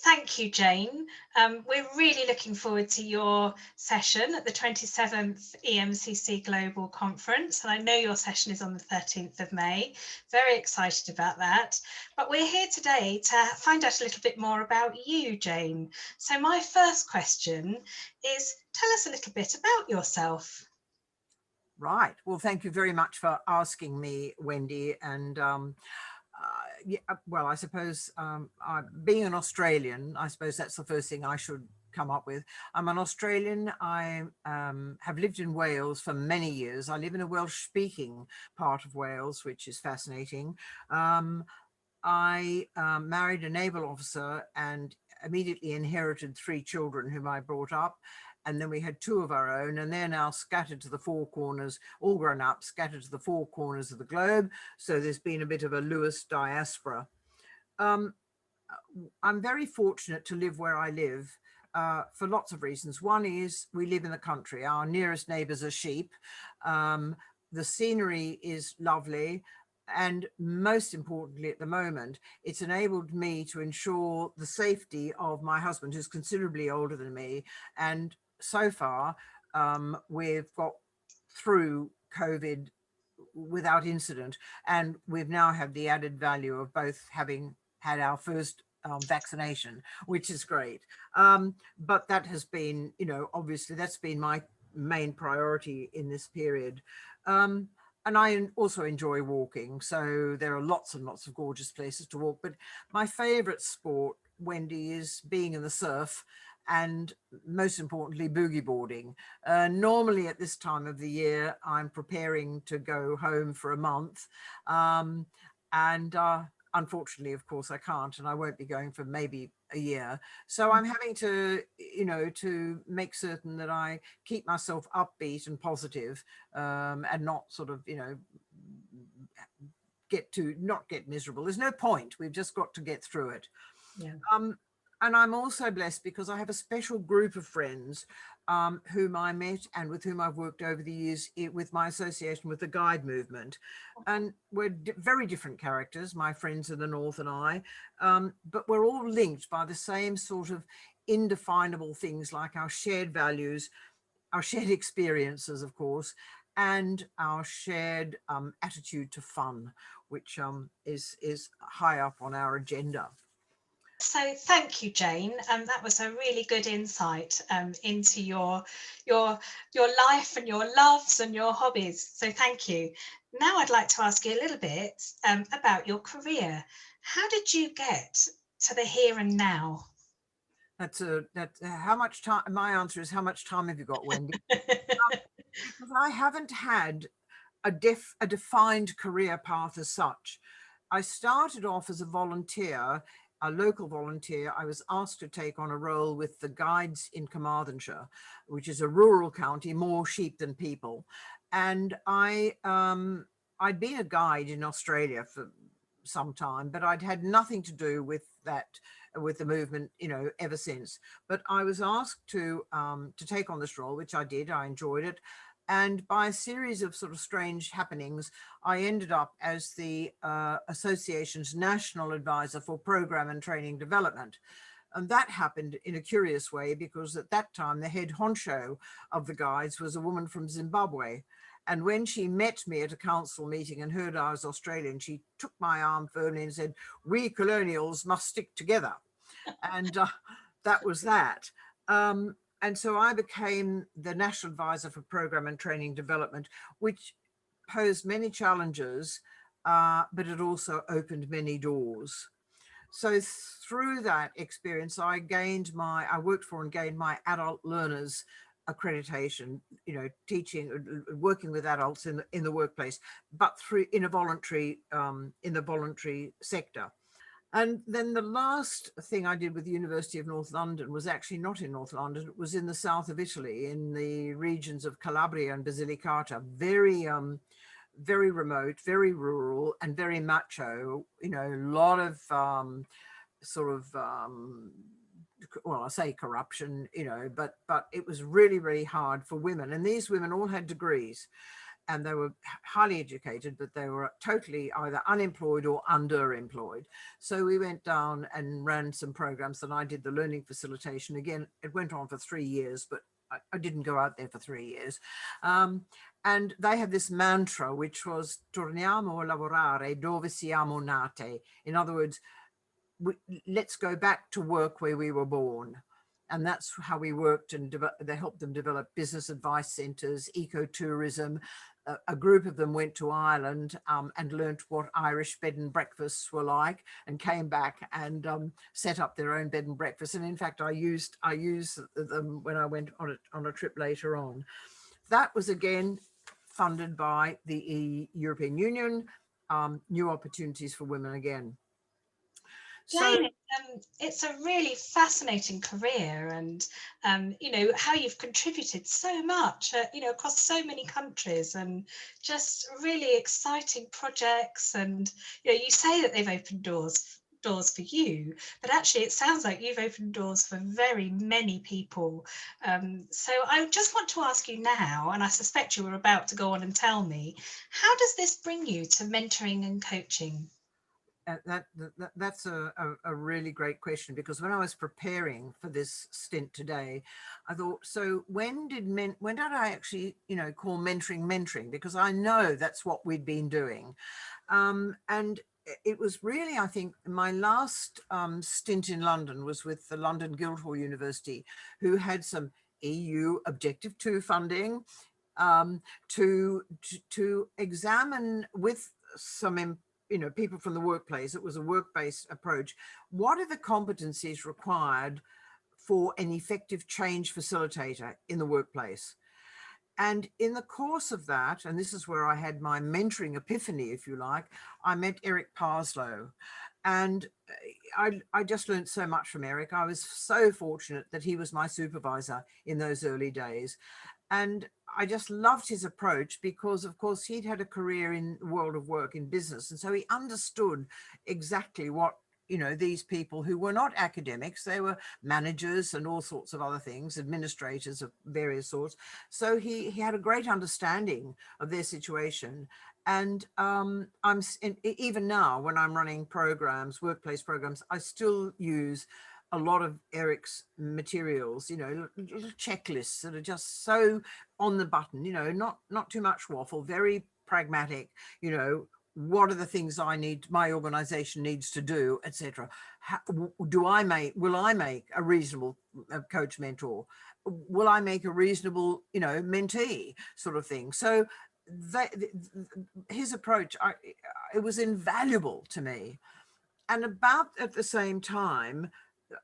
Thank you, Jane. We're really looking forward to your session at the 27th EMCC Global Conference, and I know your session is on the 13th of May. Very excited about that. But we're here today to find out a little bit more about you, Jane. So my first question is, tell us a little bit about yourself. Right. Well, thank you very much for asking me, Wendy. And yeah, well, I suppose being an Australian, I suppose that's the first thing I should come up with. I'm an Australian. I have lived in Wales for many years. I live in a Welsh-speaking part of Wales, which is fascinating. I married a naval officer and immediately inherited 3 children whom I brought up. And then we had 2 of our own, and they're now scattered to the 4 corners, all grown up, scattered to the 4 corners of the globe. So there's been a bit of a Lewes diaspora. Um, I'm very fortunate to live where I live for lots of reasons. One is we live in the country. Our nearest neighbours are sheep. The scenery is lovely. And most importantly, at the moment, it's enabled me to ensure the safety of my husband, who's considerably older than me. And so far, we've got through COVID without incident. And we've now had the added value of both having had our first vaccination, which is great. But that has been, obviously that's been my main priority in this period. And I also enjoy walking. So there are lots and lots of gorgeous places to walk. But my favorite sport, Wendy, is being in the surf and most importantly, boogie boarding. Normally at this time of the year, I'm preparing to go home for a month. And unfortunately, of course, I can't, and I won't be going for maybe a year. So I'm having to, to make certain that I keep myself upbeat and positive, and not sort of, not get miserable. There's no point. We've just got to get through it. Yeah. And I'm also blessed because I have a special group of friends whom I met and with whom I've worked over the years with my association with the guide movement. And we're very different characters, my friends in the North and I, but we're all linked by the same sort of indefinable things like our shared values, our shared experiences, of course, and our shared attitude to fun, which is high up on our agenda. So thank you, Jane. That was a really good insight into your life and your loves and your hobbies. So thank you. Now I'd like to ask you a little bit about your career. How did you get to the here and now? That's how much time. My answer is, how much time have you got, Wendy? Because I haven't had a defined career path as such. I started off as a volunteer, a local volunteer. I was asked to take on a role with the guides in Carmarthenshire, which is a rural county, more sheep than people. And I'd been a guide in Australia for some time, but I'd had nothing to do with that, with the movement, ever since. But I was asked to take on this role, which I did. I enjoyed it. And by a series of sort of strange happenings, I ended up as the association's national advisor for program and training development. And that happened in a curious way because at that time, the head honcho of the guides was a woman from Zimbabwe. And when she met me at a council meeting and heard I was Australian, she took my arm firmly and said, "We colonials must stick together." And that was that. And so I became the National Advisor for Program and Training Development, which posed many challenges, but it also opened many doors. So through that experience, I worked for and gained my adult learners accreditation, teaching, working with adults in the workplace, but in the voluntary sector. And then the last thing I did with the University of North London was actually not in North London. It was in the south of Italy, in the regions of Calabria and Basilicata, very remote, very rural, and very macho. A lot of well, I say corruption, but it was really, really hard for women. And these women all had degrees. and they were highly educated, but they were totally either unemployed or underemployed. So we went down and ran some programs, and I did the learning facilitation. Again, it went on for 3 years, but I didn't go out there for 3 years. And they had this mantra, which was torniamo a lavorare dove siamo nate. In other words, let's go back to work where we were born. And that's how we worked, and they helped them develop business advice centres, ecotourism. A group of them went to Ireland and learnt what Irish bed and breakfasts were like, and came back and set up their own bed and breakfast. And in fact, I used them when I went on a trip later on. That was again funded by the European Union, New Opportunities for Women again. So Jane, it's a really fascinating career, and you know, how you've contributed so much, you know, across so many countries, and just really exciting projects. And you know, you say that they've opened doors for you, but actually it sounds like you've opened doors for very many people. So I just want to ask you now, and I suspect you were about to go on and tell me, how does this bring you to mentoring and coaching? That's a really great question, because when I was preparing for this stint today, I thought, so when did I actually, you know, call mentoring, because I know that's what we'd been doing. And it was really, I think, my last stint in London was with the London Guildhall University, who had some EU Objective 2 funding to examine with some people from the workplace. It was a work-based approach. What are the competencies required for an effective change facilitator in the workplace? And in the course of that, and this is where I had my mentoring epiphany, if you like, I met Eric Parslow. And I just learned so much from Eric. I was so fortunate that he was my supervisor in those early days. And I just loved his approach, because, of course, he'd had a career in the world of work, in business. And so he understood exactly what, you know, these people who were not academics, they were managers and all sorts of other things, administrators of various sorts. So he had a great understanding of their situation. And even now, when I'm running programs, workplace programs, I still use a lot of Eric's materials, you know, little checklists that are just so on the button, you know, not too much waffle, very pragmatic, you know, what are the things my organization needs to do, etc. Will I make a reasonable coach mentor? Will I make a reasonable, you know, mentee, sort of thing? So his approach, it was invaluable to me. And about at the same time,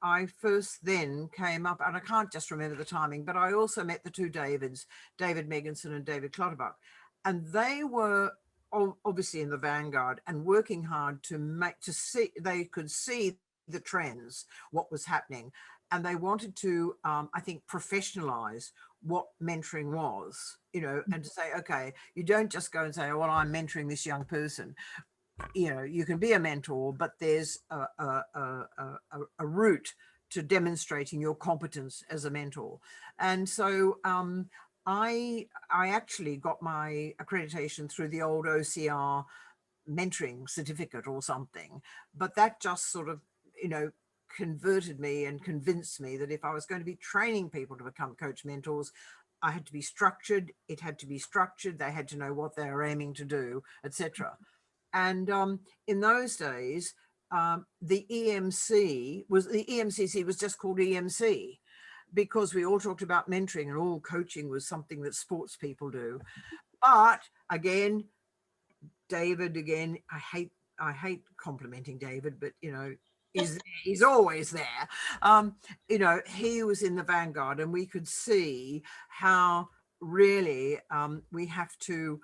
I first then came up, and I can't just remember the timing, but I also met the two Davids, David Megginson and David Clutterbuck. And they were obviously in the vanguard and working hard they could see the trends, what was happening. And they wanted to, I think, professionalize what mentoring was, you know, and to say, okay, you don't just go and say, oh, well, I'm mentoring this young person. You know, you can be a mentor, but there's a route to demonstrating your competence as a mentor. And so I actually got my accreditation through the old OCR mentoring certificate or something, but that just sort of, you know, converted me and convinced me that if I was going to be training people to become coach mentors, I had to be structured. It had to be structured. They had to know what they were aiming to do, etc. And in those days, the EMCC was just called EMC, because we all talked about mentoring, and all coaching was something that sports people do. But again, David, I hate complimenting David, but you know, he's always there. You know, he was in the vanguard, and we could see how really we have to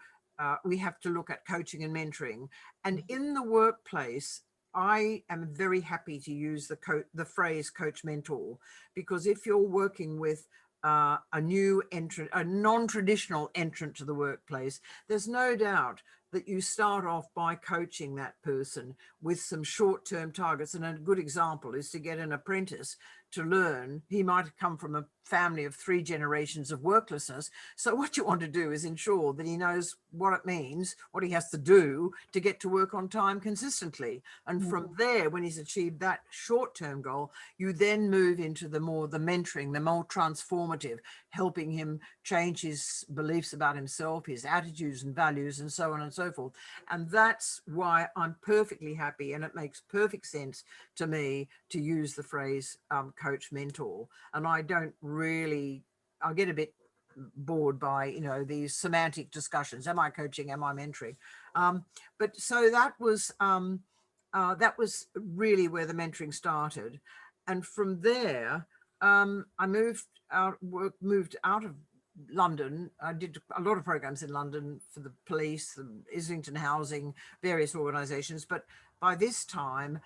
look at coaching and mentoring. And in the workplace, I am very happy to use the phrase coach mentor, because if you're working with a new entrant, a non-traditional entrant to the workplace, there's no doubt that you start off by coaching that person with some short-term targets. And a good example is to get an apprentice to learn. He might have come from a family of 3 generations of worklessness. So what you want to do is ensure that he knows what it means, what he has to do to get to work on time consistently. And from there, when he's achieved that short-term goal, you then move into the mentoring, the more transformative, helping him change his beliefs about himself, his attitudes and values, and so on and so forth. And that's why I'm perfectly happy, and it makes perfect sense to me to use the phrase coach mentor. And I don't really, I get a bit bored by, you know, these semantic discussions. Am I coaching? Am I mentoring? But so that was really where the mentoring started. And from there, I moved out of London. I did a lot of programs in London for the police, the Islington Housing, various organizations. But by this time,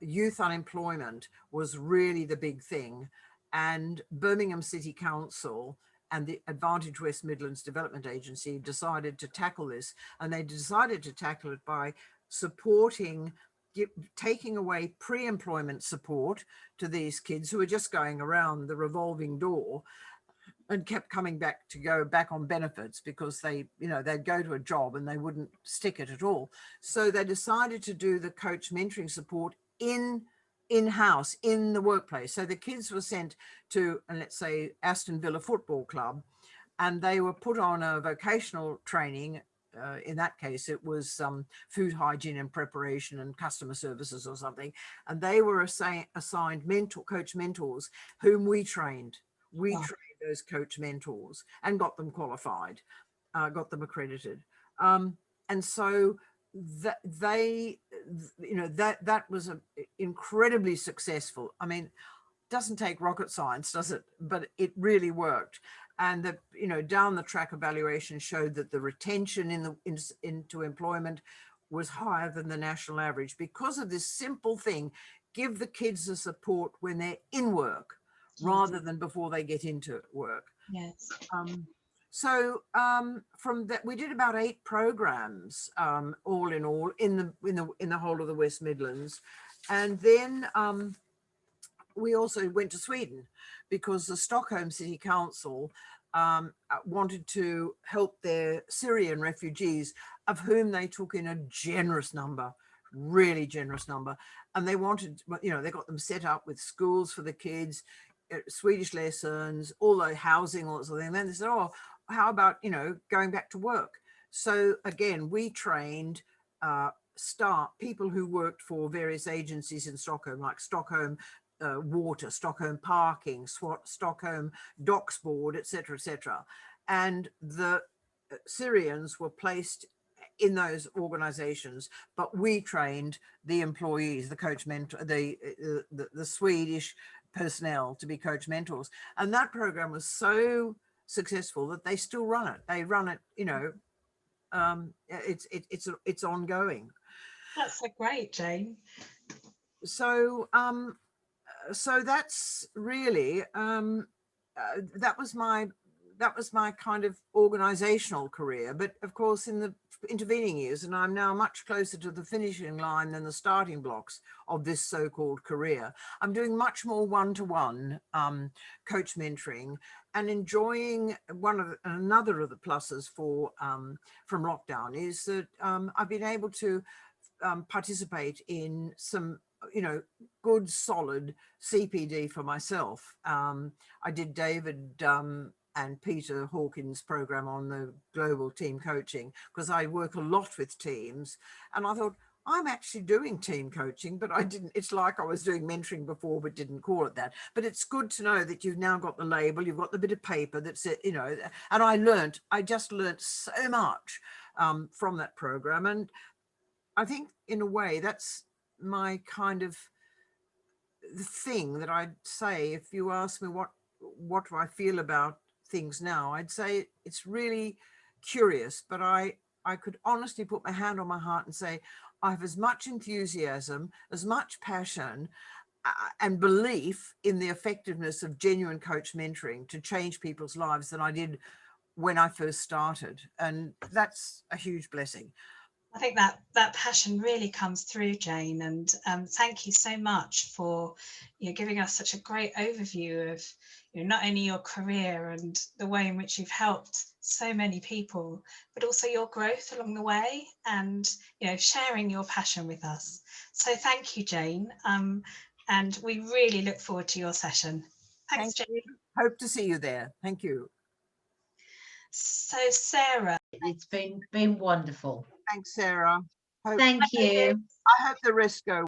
youth unemployment was really the big thing. And Birmingham City Council and the Advantage West Midlands Development Agency decided to tackle this. And they decided to tackle it by supporting, taking away pre-employment support to these kids who were just going around the revolving door and kept coming back to go back on benefits because they, you know, they'd go to a job and they wouldn't stick it at all. So they decided to do the coach mentoring support in-house, in the workplace. So the kids were sent to, let's say, Aston Villa Football Club, and they were put on a vocational training. In that case, it was food hygiene and preparation and customer services or something. And they were assigned coach mentors whom we trained. We trained those coach mentors and got them qualified, got them accredited. And so that they, you know, that was incredibly successful. I mean, doesn't take rocket science, does it? But it really worked. And the, you know, down the track evaluation showed that the retention into employment was higher than the national average because of this simple thing: give the kids the support when they're in work rather than before they get into work. Yes. So from that, we did about 8 programs, all in all, in the whole of the West Midlands, and then we also went to Sweden because the Stockholm City Council wanted to help their Syrian refugees, of whom they took in a generous number, really generous number. And they wanted, you know, they got them set up with schools for the kids, Swedish lessons, all the housing, all that sort of thing. And then they said, oh, how about, you know, going back to work? So again, we trained people who worked for various agencies in Stockholm, like Stockholm Water, Stockholm Parking, Stockholm Docks Board, etc., etc. And the Syrians were placed in those organizations, but we trained the employees, the coach mentor, the Swedish personnel to be coach mentors. And that program was so successful that they still run it. They run it, you know, it's ongoing. That's so great, Jane. So so that's really that was my kind of organizational career. But of course, in the intervening years, and I'm now much closer to the finishing line than the starting blocks of this so-called career, I'm doing much more one-to-one coach mentoring and enjoying another of the pluses from lockdown is that I've been able to participate in some, you know, good solid CPD for myself. I did David and Peter Hawkins' program on the global team coaching because I work a lot with teams, and I thought, I'm actually doing team coaching, but I didn't, it's like I was doing mentoring before, but didn't call it that. But it's good to know that you've now got the label, you've got the bit of paper that's, you know, and I just learned so much from that program. And I think in a way that's my kind of thing that I'd say, if you ask me what do I feel about things now, I'd say it's really curious, but I could honestly put my hand on my heart and say I have as much enthusiasm, as much passion and belief in the effectiveness of genuine coach mentoring to change people's lives than I did when I first started. And that's a huge blessing. I think that passion really comes through, Jane, and thank you so much for giving us such a great overview of not only your career and the way in which you've helped so many people, but also your growth along the way, and sharing your passion with us. So thank you, Jane, and we really look forward to your session. Thanks, Thank Jane. you. Hope to see you there. Thank you. So Sarah, it's been wonderful. Thanks, Sarah. Thank you. I hope the rest go